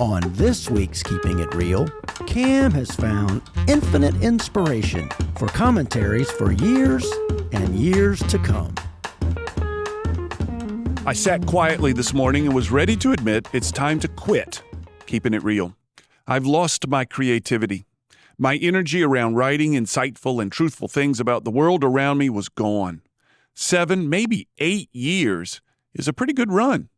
On this week's Keeping It Real, Cam has found infinite inspiration for commentaries for years and years to come. I sat quietly this morning and was ready to admit it's time to quit Keeping It Real. I've lost my creativity. My energy around writing insightful and truthful things about the world around me was gone. 7, maybe 8 years is a pretty good run.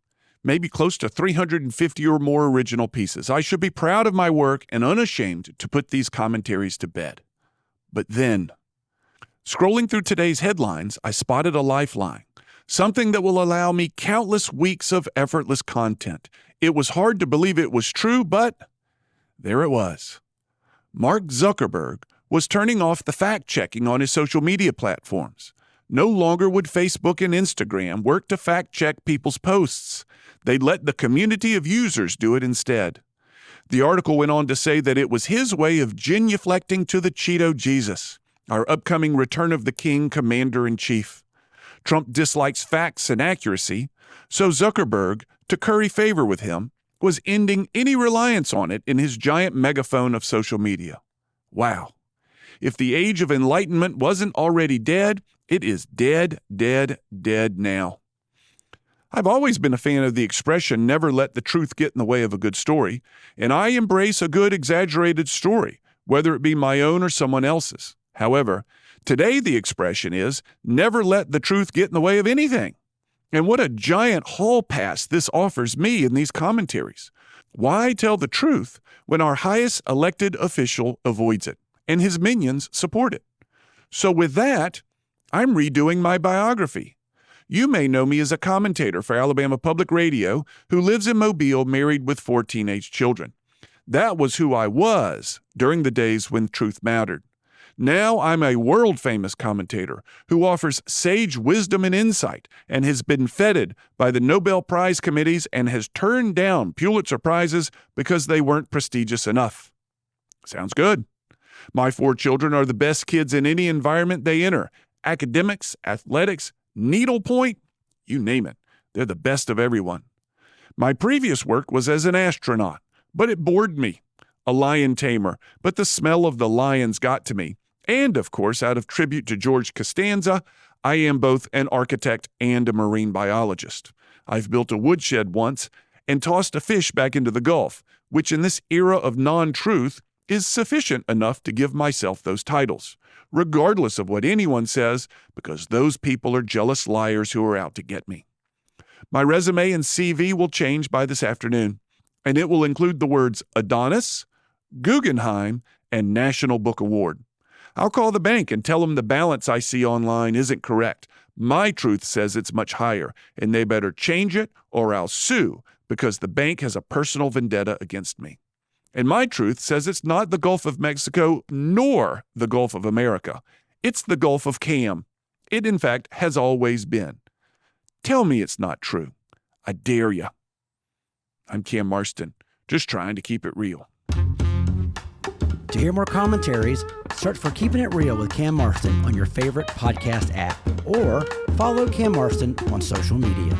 Maybe close to 350 or more original pieces. I should be proud of my work and unashamed to put these commentaries to bed. But then, scrolling through today's headlines, I spotted a lifeline, something that will allow me countless weeks of effortless content. It was hard to believe it was true, but there it was. Mark Zuckerberg was turning off the fact-checking on his social media platforms. No longer would Facebook and Instagram work to fact-check people's posts. They'd let the community of users do it instead. The article went on to say that it was his way of genuflecting to the Cheeto Jesus, our upcoming Return of the King Commander-in-Chief. Trump dislikes facts and accuracy, so Zuckerberg, to curry favor with him, was ending any reliance on it in his giant megaphone of social media. Wow. If the age of enlightenment wasn't already dead, it is dead, dead, dead now. I've always been a fan of the expression, never let the truth get in the way of a good story, and I embrace a good exaggerated story, whether it be my own or someone else's. However, today the expression is, never let the truth get in the way of anything. And what a giant hall pass this offers me in these commentaries. Why tell the truth when our highest elected official avoids it, and his minions support it? So with that, I'm redoing my biography. You may know me as a commentator for Alabama Public Radio who lives in Mobile, married with 4 teenage children. That was who I was during the days when truth mattered. Now I'm a world-famous commentator who offers sage wisdom and insight and has been feted by the Nobel Prize committees and has turned down Pulitzer Prizes because they weren't prestigious enough. Sounds good. My 4 children are the best kids in any environment they enter. Academics, athletics, needlepoint, you name it. They're the best of everyone. My previous work was as an astronaut, but it bored me. A lion tamer, but the smell of the lions got to me. And, of course, out of tribute to George Costanza, I am both an architect and a marine biologist. I've built a woodshed once and tossed a fish back into the Gulf, which in this era of non-truth is sufficient enough to give myself those titles, regardless of what anyone says, because those people are jealous liars who are out to get me. My resume and CV will change by this afternoon, and it will include the words Adonis, Guggenheim, and National Book Award. I'll call the bank and tell them the balance I see online isn't correct. My truth says it's much higher, and they better change it or I'll sue because the bank has a personal vendetta against me. And my truth says it's not the Gulf of Mexico nor the Gulf of America. It's the Gulf of Cam. It, in fact, has always been. Tell me it's not true. I dare you. I'm Cam Marston, just trying to keep it real. To hear more commentaries, search for Keeping It Real with Cam Marston on your favorite podcast app or follow Cam Marston on social media.